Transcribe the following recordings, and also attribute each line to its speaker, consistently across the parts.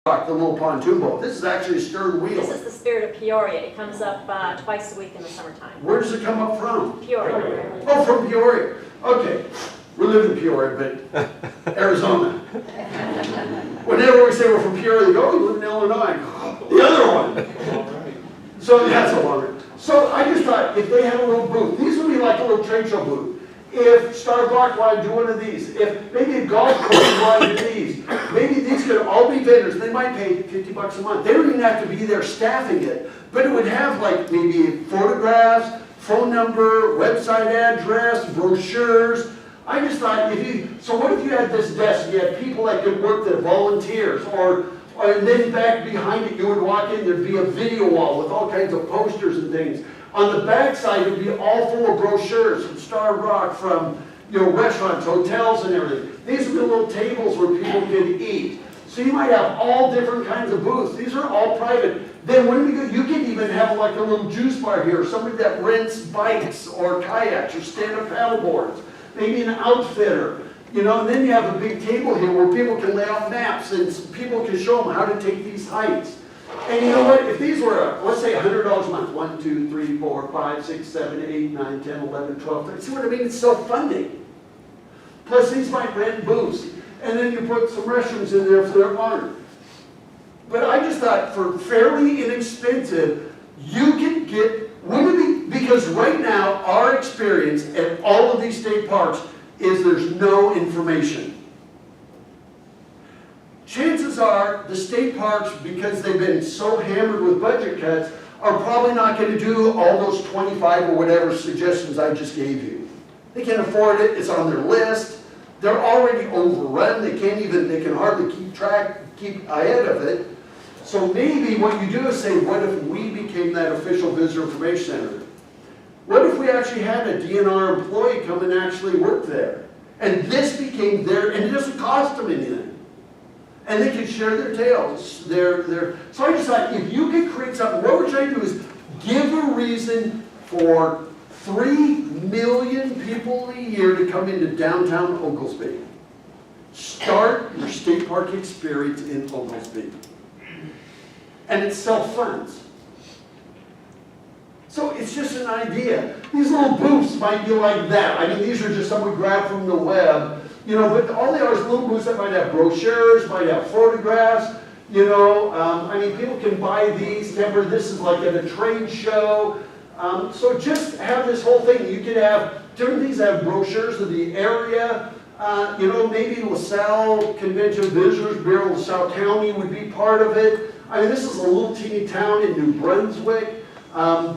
Speaker 1: the little pontoon boat. This is actually a stern wheel.
Speaker 2: This is the Spirit of Peoria. It comes up twice a week in the summertime.
Speaker 1: Where does it come up from?
Speaker 2: Peoria.
Speaker 1: Oh, from Peoria. Okay. We live in Peoria, but Arizona. Whenever we say we're from Peoria, they go, oh, you live in Illinois. The other one. So that's a longer. So I just thought if they had a little booth, these would be like a little trade show booth. If Starbucks wanted to do one of these, if maybe a golf course wanted to do these, maybe these could all be vendors. They might pay $50 a month. They don't even have to be there staffing it, but it would have like maybe photographs, phone number, website address, brochures. I just thought so what if you had this desk and you had people that could work there, volunteers, and then back behind it you would walk in, there'd be a video wall with all kinds of posters and things. On the back side, it would be all full of brochures from Star Rock, from restaurants, hotels, and everything. These would be little tables where people could eat. So you might have all different kinds of booths. These are all private. Then when we go, you can even have like a little juice bar here, somebody that rents bikes or kayaks or stand-up paddle boards, maybe an outfitter. And then you have a big table here where people can lay out maps and people can show them how to take these hikes. And you know what? If these were, let's say $100 a month, 1, 2, 3, 4, 5, 6, 7, 8, 9, 10, 11, 12, 13. See what I mean? It's self-funding. Plus these might rent booths. And then you put some restrooms in there if there aren't. But I just thought for fairly inexpensive, you can get, because right now our experience at all of these state parks is there's no information. Chances are the state parks, because they've been so hammered with budget cuts, are probably not going to do all those 25 or whatever suggestions I just gave you. They can't afford it. It's on their list. They're already overrun. They can hardly keep ahead of it. So maybe what you do is say, what if we became that official visitor information center? What if we actually had a DNR employee come and actually work there? And this became and it doesn't cost them anything. And they could share their tales. So I just thought, if you could create something, what we're trying to do is give a reason for 3 million people a year to come into downtown Oglesby. Start your state park experience in Oglesby. And it self-funds. So it's just an idea. These little booths might be like that. I mean, these are just some we grabbed from the web. But all they are is little booths that might have brochures, might have photographs. I mean, people can buy these. Remember, this is like at a trade show. So just have this whole thing. You could have different things that have brochures of the area. Maybe LaSalle Convention Visitors Bureau, LaSalle County would be part of it. I mean, this is a little teeny town in New Brunswick in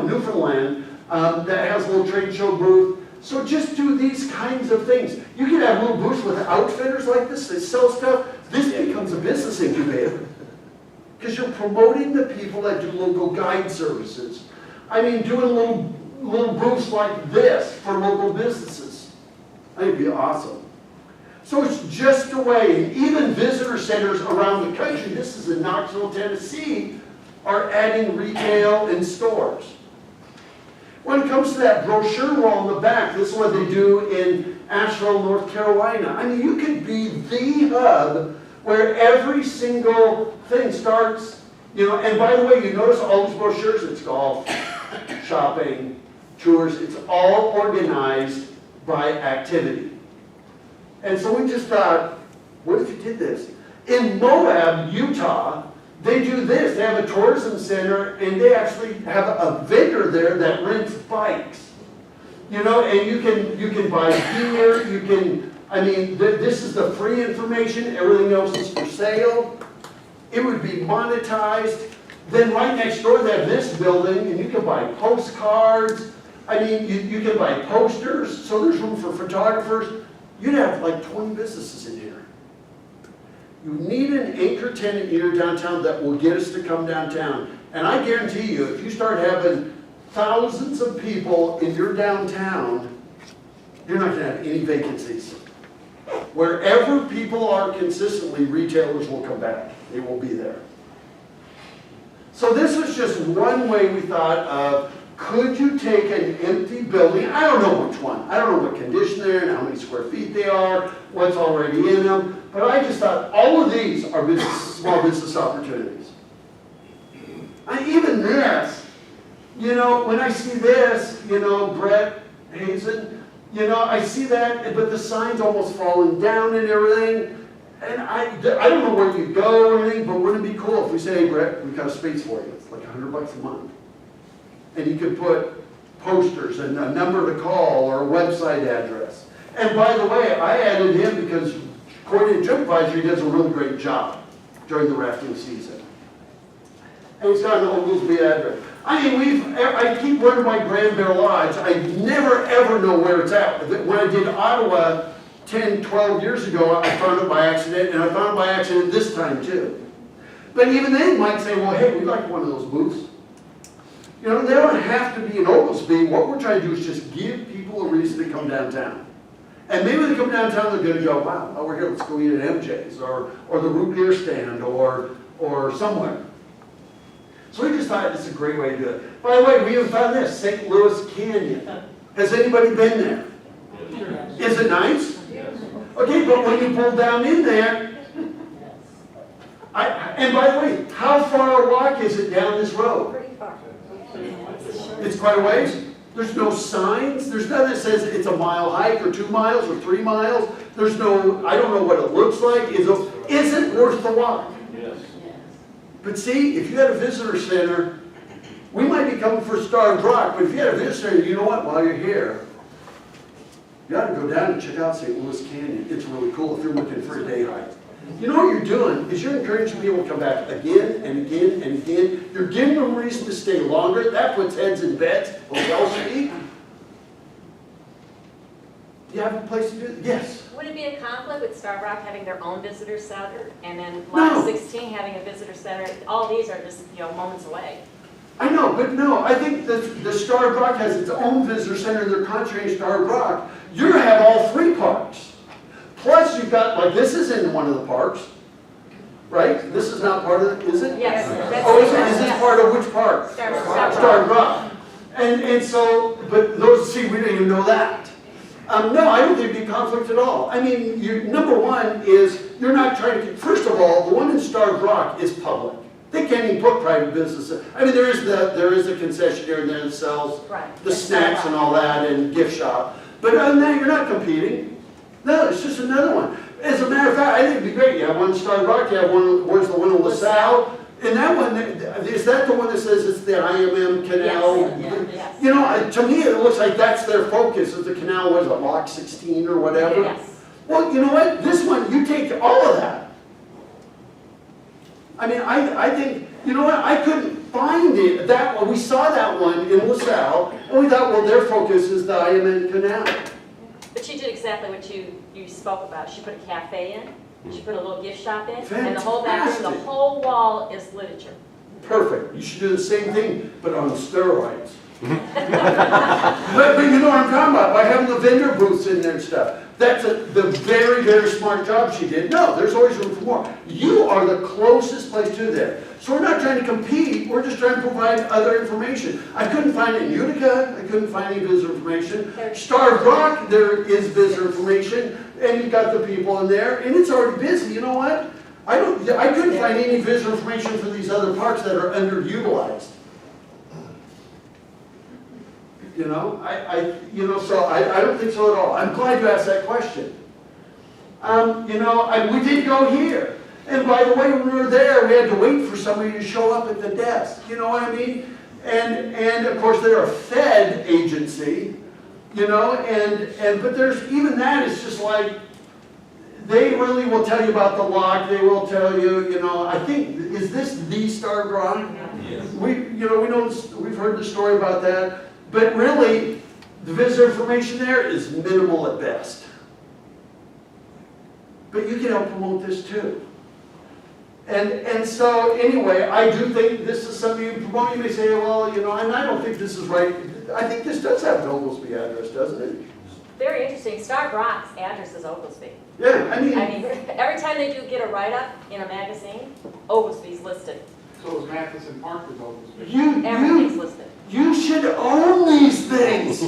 Speaker 1: Newfoundland that has a little trade show booth. So just do these kinds of things. You can have little booths with outfitters like this that sell stuff. This becomes a business incubator. Because you're promoting the people that do local guide services. I mean, doing little booths like this for local businesses. I think it'd be awesome. So it's just a way, and even visitor centers around the country, this is in Knoxville, Tennessee, are adding retail and stores. When it comes to that brochure wall in the back, this is what they do in Asheville, North Carolina. I mean, you could be the hub where every single thing starts, and by the way, you notice all these brochures, it's golf, shopping, tours, it's all organized by activity. And so we just thought, what if you did this? In Moab, Utah, they do this. They have a tourism center, and they actually have a vendor there that rents bikes. And you can buy gear. This is the free information. Everything else is for sale. It would be monetized. Then right next door, they have this building, and you can buy postcards. I mean, you can buy posters. So there's room for photographers. You'd have like 20 businesses in here. You need an anchor tenant in your downtown that will get us to come downtown. And I guarantee you, if you start having thousands of people in your downtown, you're not going to have any vacancies. Wherever people are consistently, retailers will come back. They will be there. So this was just one way we thought of Could you take an empty building, I don't know which one, I don't know what condition they're in, how many square feet they are, what's already in them, but I just thought all of these are small business opportunities. Even this, when I see this, Brett Hazen, I see that, but the sign's almost falling down and everything, and I don't know where you go or anything, but wouldn't it be cool if we say, hey Brett, we've got a space for you, it's like $100 a month. And you could put posters and a number to call or a website address. And by the way, I added him because according to TripAdvisor, he does a really great job during the rafting season. And he's got an Oglesby address. I keep running by Grand Bear Lodge. I never ever know where it's at. When I did Ottawa 10, 12 years ago, I found it by accident, and I found it by accident this time too. But even they might say, well, hey, we'd like one of those booths. They don't have to be in Oglesby. What we're trying to do is just give people a reason to come downtown. And maybe they come downtown, they're going to go, wow, while we're here, let's go eat at MJ's or the root beer stand or somewhere. So we just thought it's a great way to do it. By the way, we even found this, St. Louis Canyon. Has anybody been there? Is it nice? Okay, but when you pull down in there, and by the way, how far a walk is it down this road?
Speaker 2: Pretty far.
Speaker 1: It's quite a ways. There's no signs. There's nothing that says it's a mile hike or 2 miles or 3 miles. There's no, I don't know what it looks like. Is it worth the walk?
Speaker 3: Yes.
Speaker 1: But see, if you had a visitor center, we might be coming for Starved Rock, but if you had a visitor center, you know what? While you're here, you ought to go down and check out St. Louis Canyon. It's really cool if you're looking for a day hike. You know what you're doing is you're encouraging people to come back again and again and again. You're giving them a reason to stay longer. That puts heads in beds, hotel speak. Do you have a place to do it? Yes.
Speaker 2: Would it be a conflict with Starved Rock having their own visitor center and then
Speaker 1: No.
Speaker 2: Lot 16 having a visitor center? All these are just, moments away.
Speaker 1: I know, but no, I think the Starved Rock has its own visitor center. They're concentrating Starved Rock. You're going to have all 3 parks. Plus, you've got, like, this is in one of the parks, right? This is not part of it, is it?
Speaker 2: Yes.
Speaker 1: Oh, is this part of which park? Starved Rock. And so, but those, see, we didn't even know that. No, I don't think it'd be conflict at all. I mean, number one is, you're not trying to, first of all, the one in Starved Rock is public. They can't even put private business. I mean, there is a concessionaire in there that sells the snacks and all that and gift shop. But other than that, you're not competing. No, it's just another one. As a matter of fact, I think it'd be great. You have one in Starved Rock, you have one, where's the one in LaSalle? And that one, is that the one that says it's the IMM Canal?
Speaker 2: Yes.
Speaker 1: To me, it looks like that's their focus, is the canal, what is it, Lock 16 or whatever?
Speaker 2: Yes.
Speaker 1: Well, you know what? This one, you take all of that. I mean, I think, you know what? I couldn't find it. That one, we saw that one in LaSalle, and we thought, well, their focus is the IMM Canal.
Speaker 2: But she did exactly what you spoke about. She put a cafe in, she put a little gift shop in, and the whole back room, the
Speaker 1: Fantastic.
Speaker 2: whole wall is literature.
Speaker 1: Perfect. You should do the same thing, but on steroids. but you know what I'm talking about, by having the vendor booths in there and stuff. That's the very, very smart job she did. No, there's always room for more. You are the closest place to there. So we're not trying to compete, we're just trying to provide other information. I couldn't find it in Utica, I couldn't find any visitor information. Starved Rock, there is visitor information, and you've got the people in there, and it's already busy. You know what? I couldn't find any visitor information for these other parks that are underutilized. So I don't think so at all. I'm glad you asked that question. We did go here. And by the way, when we were there, we had to wait for somebody to show up at the desk. You know what I mean? And of course, they're a Fed agency, but there's, even that is just like, they really will tell you about the lock. They will tell you, I think, is this the Starved Rock?
Speaker 3: Yes.
Speaker 1: We've heard the story about that. But really, the visitor information there is minimal at best. But you can help promote this too. And so anyway, I do think this is something you promote. You may say, well, and I don't think this is right. I think this does have an Oglesby address, doesn't it?
Speaker 2: Very interesting. Starved Rock's address is Oglesby.
Speaker 1: Yeah, I mean,
Speaker 2: every time they do get a write-up in a magazine, Oglesby's listed.
Speaker 3: So is Matheson Park with Oglesby.
Speaker 2: Everything's listed.
Speaker 1: You should own these things.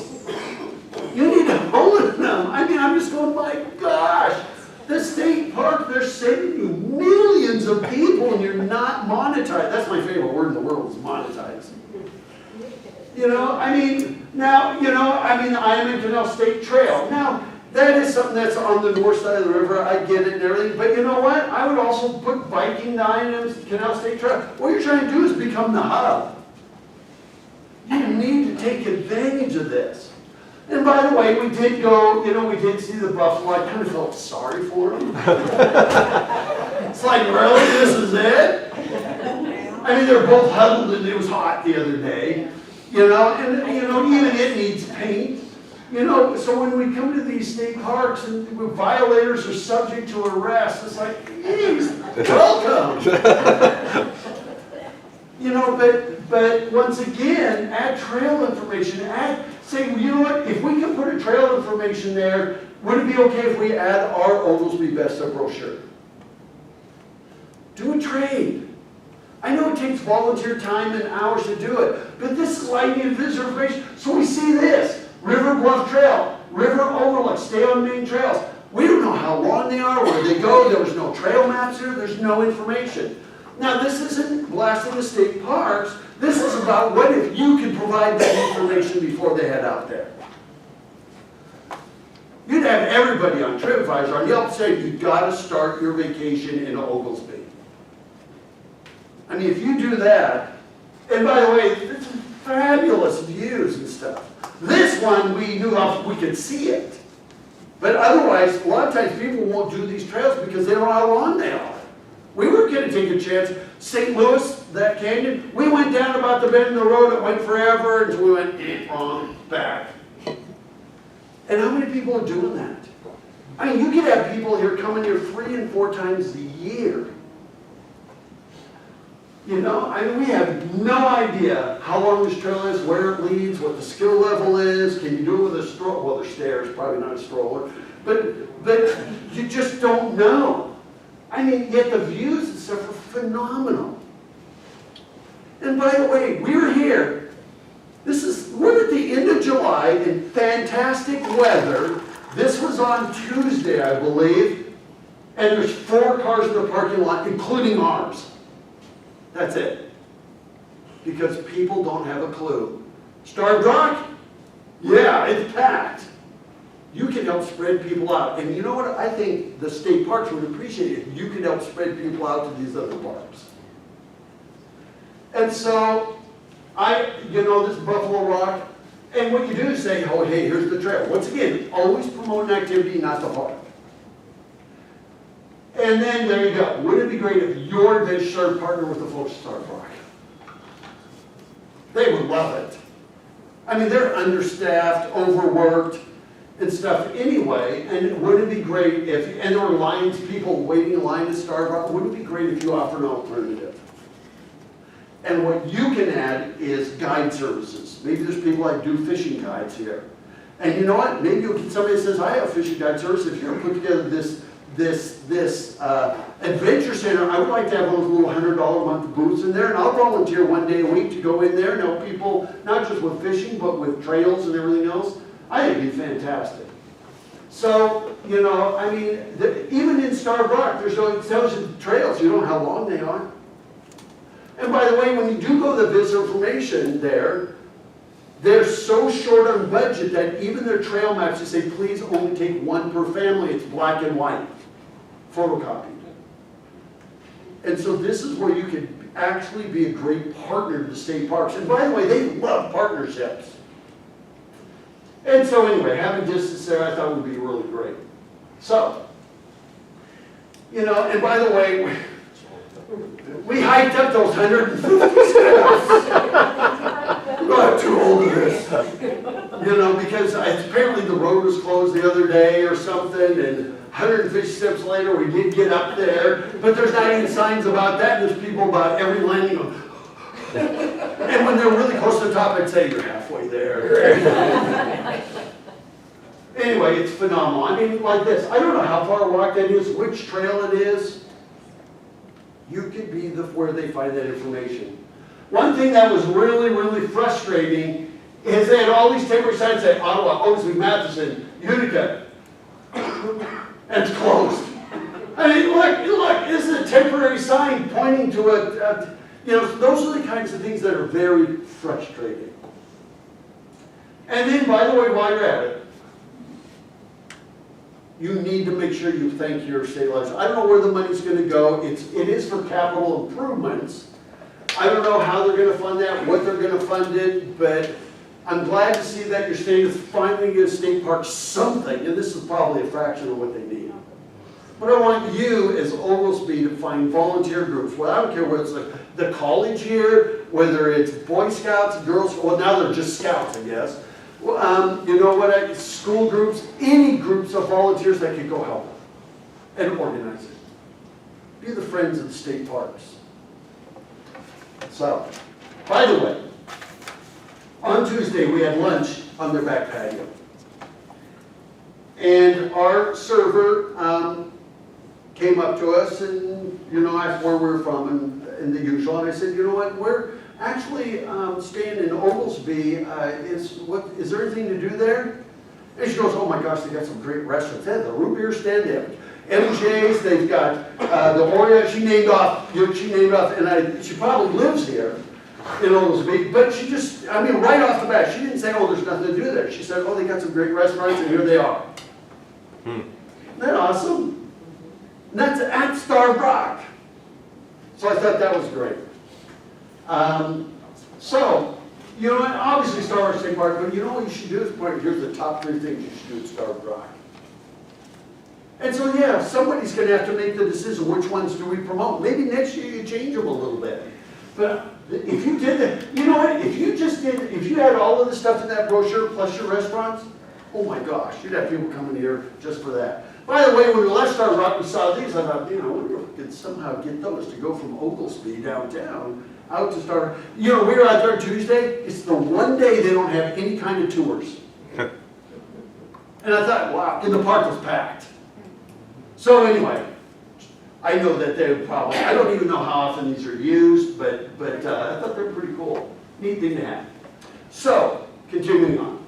Speaker 1: You need to own them. I mean, I'm just going, my gosh. The state park, they're saving you millions of people and you're not monetized. That's my favorite word in the world is monetized. You know, I mean, now, you know, I mean, Iron Canal State Trail. Now, that is something that's on the north side of the river. I get it and everything. But you know what? I would also put biking the Iron Canal State Trail. What you're trying to do is become the hub. You need to take advantage of this. And by the way, we did go, you know, we did see the buffalo. I kind of felt sorry for them. It's like, really? This is it? I mean, they're both huddled and it was hot the other day. You know, and you know, even it needs paint. You know, so when we come to these state parks and violators are subject to arrest, it's like, geez, welcome. You know, but once again, add trail information. Say, you know what, if we can put a trail information there, would it be okay if we add our Oglesby Besta brochure? Do a trade. I know it takes volunteer time and hours to do it, but this is why you need visitor information. So we see this, River Bluff Trail, River Overlook, stay on main trails. We don't know how long they are, where they go, there was no trail maps here, there's no information. Now this isn't blasting the state parks, this is about what if you can provide that information before they head out there. You'd have everybody on TripAdvisor on Yelp saying you gotta start your vacation in Oglesby. I mean, if you do that, and by the way, it's fabulous views and stuff. This one, we knew how we could see it. But otherwise, a lot of times people won't do these trails because they don't know how long they are. We were going to take a chance. St. Louis, that canyon, we went down about the bend in the road, it went forever, until we went, wrong, back. And how many people are doing that? I mean, you could have people here coming here 3 and 4 times a year. You know, I mean, we have no idea how long this trail is, where it leads, what the skill level is. Can you do it with a stroller? Well, there's stairs, probably not a stroller. But you just don't know. I mean, yet the views and stuff are phenomenal. And by the way, we're here. We're at the end of July in fantastic weather. This was on Tuesday, I believe. And there's 4 cars in the parking lot, including ours. That's it. Because people don't have a clue. Starved Rock? Yeah, it's packed. You can help spread people out. And you know what? I think the state parks would appreciate it if you could help spread people out to these other parks. And so, this Buffalo Rock, and what you do is say, oh, hey, here's the trail. Once again, always promote an activity, not the park. And then there you go. Wouldn't it be great if your adventure started partner with the folks at Starved Rock? They would love it. I mean, they're understaffed, overworked, and stuff anyway, and wouldn't it be great if, and there were lines, people waiting in line to Starved Rock, wouldn't it be great if you offered an alternative? And what you can add is guide services. Maybe there's people that do fishing guides here. And you know what? Maybe you'll get somebody that says, I have a fishing guide service. If you're going to put together this adventure center, I would like to have those little $100 a month booths in there, and I'll volunteer 1 day a week to go in there and help people, not just with fishing, but with trails and everything else. I think it'd be fantastic. So, you know, I mean, even in Starved Rock, there's no, it tells you the trails, you don't know how long they are. And by the way, when you do go to the visitor information there, they're so short on budget that even their trail maps, they say, please only take 1 per family. It's black and white, photocopied. And so this is where you can actually be a great partner to the state parks. And by the way, they love partnerships. And so anyway, having distance there, I thought would be really great. So, you know, and by the way, we hiked up those 150 steps. I'm not too old for this. You know, because apparently the road was closed the other day or something, and 150 steps later we did get up there, but there's not any signs about that. There's people about every landing. And when they're really close to the top, I'd say, you're halfway there. Anyway, it's phenomenal. I mean, like this. I don't know how far a walk that is, which trail it is. You could be where they find that information. One thing that was really, really frustrating is they had all these temporary signs that Ottawa, Oaksley, Matheson, Utica, and it's closed. I mean, look, this is a temporary sign pointing to those are the kinds of things that are very frustrating. And then, by the way, while you're at it, you need to make sure you thank your state legislature. I don't know where the money's going to go. It is for capital improvements. I don't know how they're going to fund that, what they're going to fund it, but I'm glad to see that your state is finally giving state parks something, and this is probably a fraction of what they need. But I want you, as Oglesby, to find volunteer groups. Well, I don't care whether it's like the college here, whether it's Boy Scouts, Girl Scouts, well, now they're just Scouts, I guess. You know what, school groups, any groups of volunteers that can go help and organize it. Be the friends of the state parks. So, by the way, on Tuesday we had lunch on their back patio. And our server came up to us and, asked where we were from and the usual. And I said, you know what, we're actually staying in Oglesby. Is there anything to do there? And she goes, oh my gosh, they got some great restaurants. They have the root beer stand, they have MJ's, they've got the Oreo. She named off, and she probably lives here in Oglesby, but she just, right off the bat, she didn't say, oh, there's nothing to do there. She said, oh, they got some great restaurants, and here they are. Isn't that awesome? And that's at Starved Rock. So I thought that was great. Obviously Starved Rock State Park, but you know what you should do is here's the top 3 things you should do at Starved Rock. And so, yeah, somebody's going to have to make the decision, which ones do we promote? Maybe next year you change them a little bit. But if you did that, you know what, if you had all of the stuff in that brochure plus your restaurants, oh my gosh, you'd have people coming here just for that. By the way, when we left Starved Rock, we saw these. I thought, I wonder if we could somehow get those to go from Oglesby downtown out to Starved. We were out there Tuesday. It's the one day they don't have any kind of tours. And I thought, wow, and the park was packed. So anyway, I know that they probably, I don't even know how often these are used, but I thought they were pretty cool. Neat thing to have. So, continuing on.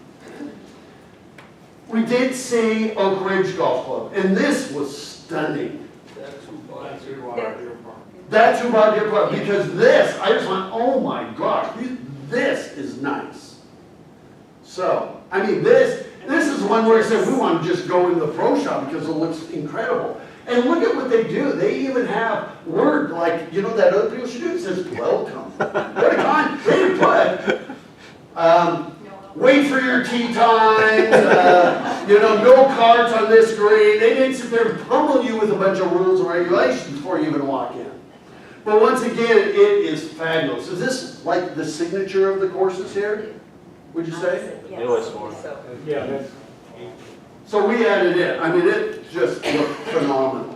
Speaker 1: We did see Oak Ridge Golf Club, and this was stunning.
Speaker 3: That's who bought Deer Park.
Speaker 1: That's who bought Deer Park, because this, I just went, oh my gosh, this is nice. So, this is one where I said we want to just go into the pro shop because it looks incredible. And look at what they do. They even have word like, that other people should do. It says, welcome. What a con. They didn't put, wait for your tee time, no cards on this green. They didn't sit there and pummel you with a bunch of rules and regulations before you even walk in. But once again, it is fabulous. Is this like the signature of the courses here, would you say?
Speaker 2: Yes.
Speaker 4: Newest one.
Speaker 3: Yeah, that's.
Speaker 1: So we added it. It just looked phenomenal.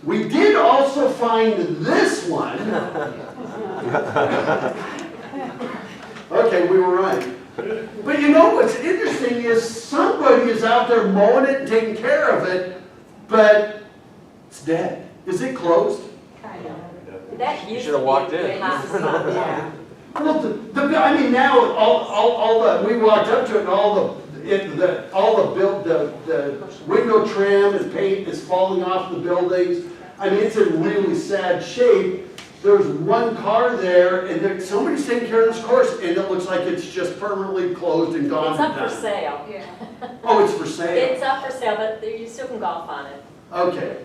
Speaker 1: We did also find this one. Okay, we were right. But what's interesting is somebody is out there mowing it and taking care of it, but it's dead. Is it closed?
Speaker 2: Kind of. That
Speaker 4: You
Speaker 2: used
Speaker 4: should
Speaker 2: to
Speaker 4: have
Speaker 2: be
Speaker 4: walked
Speaker 2: a
Speaker 4: in.
Speaker 2: hot spot, yeah.
Speaker 1: Well, now all the we walked up to it and all the window trim and paint is falling off the buildings. It's in really sad shape. There's one car there, and somebody's taking care of this course, and it looks like it's just permanently closed and gone.
Speaker 2: It's up for sale.
Speaker 5: Yeah.
Speaker 1: Oh, it's for sale.
Speaker 2: It's up for sale, but you still can golf on it.
Speaker 1: Okay.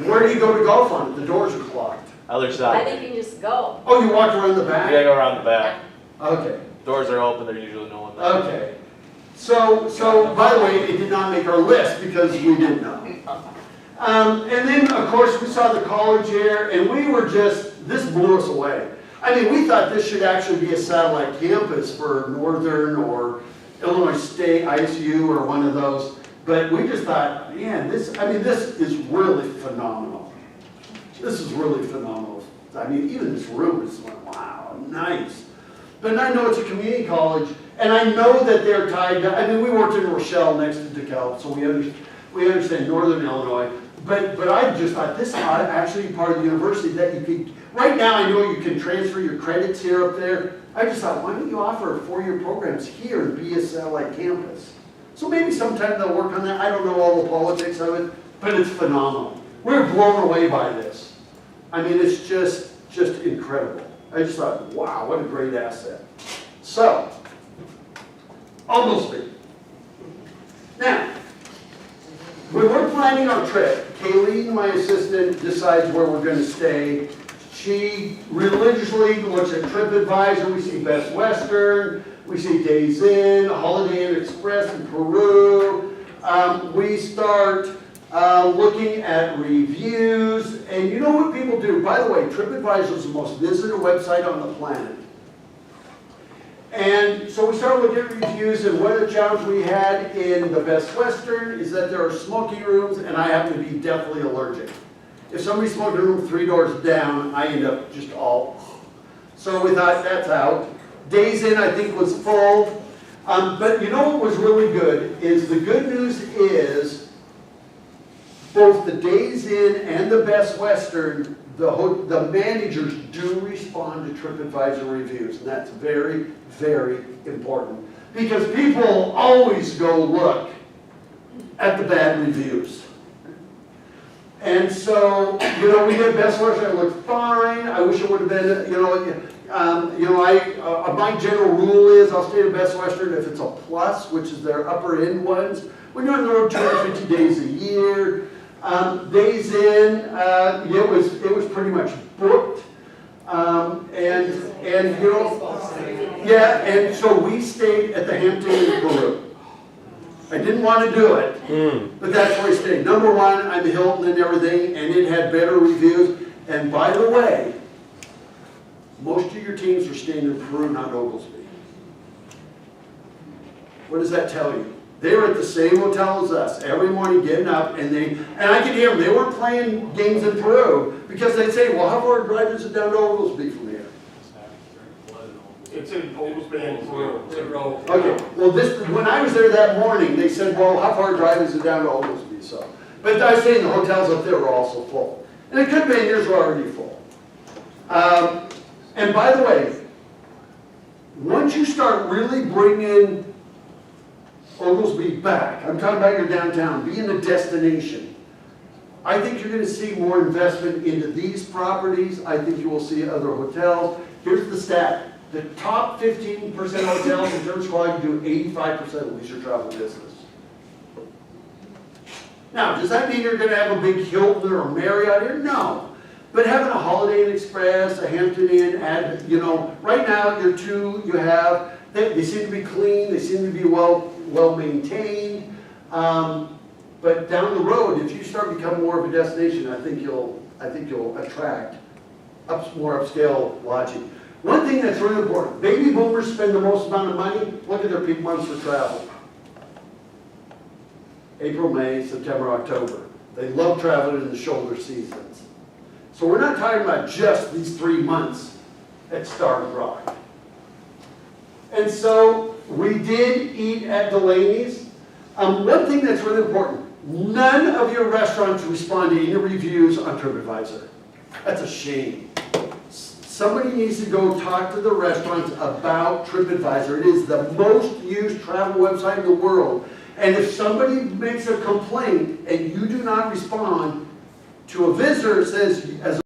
Speaker 1: Where do you go to golf on it? The doors are locked.
Speaker 4: Other
Speaker 2: I
Speaker 4: side.
Speaker 2: think you can just go.
Speaker 1: Oh, you walked around the
Speaker 4: You
Speaker 1: back?
Speaker 4: gotta go around the back.
Speaker 1: Okay.
Speaker 4: Doors are open, there's usually no one there.
Speaker 1: Okay. So by the way, it did not make our list because we didn't know. And then, of course, we saw the college here, and we were this blew us away. We thought this should actually be a satellite campus for Northern or Illinois State, ISU, or one of those. But we just thought, man, this is really phenomenal. This is really phenomenal. Even this room is like, wow, nice. But I know it's a community college, and I know that they're tied to, we worked in Rochelle next to DeKalb, so we understand Northern Illinois. But I just thought this is actually part of the university that you could, right now I know you can transfer your credits here up there. I just thought, why don't you offer 4-year programs here and be a satellite campus? So maybe sometime they'll work on that. I don't know all the politics of it, but it's phenomenal. We're blown away by this. I mean, it's just incredible. I just thought, wow, what a great asset. So, Oglesby. Now, when we're planning our trip, Kayleen, my assistant, decides where we're going to stay. She religiously looks at TripAdvisor. We see Best Western, we see Days Inn, Holiday Inn Express in Peru. We start looking at reviews, and you know what people do? By the way, TripAdvisor is the most visited website on the planet. And so we started looking at reviews, and one of the challenges we had in the Best Western is that there are smoking rooms, and I happen to be deathly allergic. If somebody smoked in a room 3 doors down, I end up just all. So we thought, that's out. Days Inn, I think, was full. But you know what was really good is the good news is both the Days Inn and the Best Western, the managers do respond to TripAdvisor reviews, and that's very, very important. Because people always go look at the bad reviews. And so, you know, we did Best Western, it looked fine. I wish it would have been, my general rule is I'll stay at Best Western if it's a plus, which is their upper end ones. We're doing the road 250 days a year. Days Inn, it was pretty much booked. And so we stayed at the Hampton Inn in Peru. I didn't want to do it, but that's where I stayed. Number one, I'm a Hilton and everything, and it had better reviews. And by the way, most of your teams are staying in Peru, not Oglesby. What does that tell you? They were at the same hotel as us every morning getting up, and I could hear them. They weren't playing games in Peru because they'd say, well, how far a drive is it down to Oglesby from here?
Speaker 3: It's in Oglesby and Peru.
Speaker 1: Okay, well, when I was there that morning, they said, well, how far a drive is it down to Oglesby? So, but I was saying the hotels up there were also full. And it could have been yours were already full. And by the way, once you start really bringing Oglesby back, I'm talking about your downtown, being a destination, I think you're going to see more investment into these properties. I think you will see other hotels. Here's the stat. The top 15% hotels in terms of quality do 85% of leisure travel business. Now, does that mean you're going to have a big Hilton or Marriott here? No. But having a Holiday Inn Express, a Hampton Inn, right now they seem to be clean, they seem to be well maintained. But down the road, if you start becoming more of a destination, I think you'll attract more upscale lodging. One thing that's really important, baby boomers spend the most amount of money. Look at their peak months for travel. April, May, September, October. They love traveling in the shoulder seasons. So we're not talking about just these 3 months at Starved Rock. And so we did eat at Delaney's. One thing that's really important, none of your restaurants respond to any reviews on TripAdvisor. That's a shame. Somebody needs to go talk to the restaurants about TripAdvisor. It is the most used travel website in the world. And if somebody makes a complaint and you do not respond to a visitor, it says, as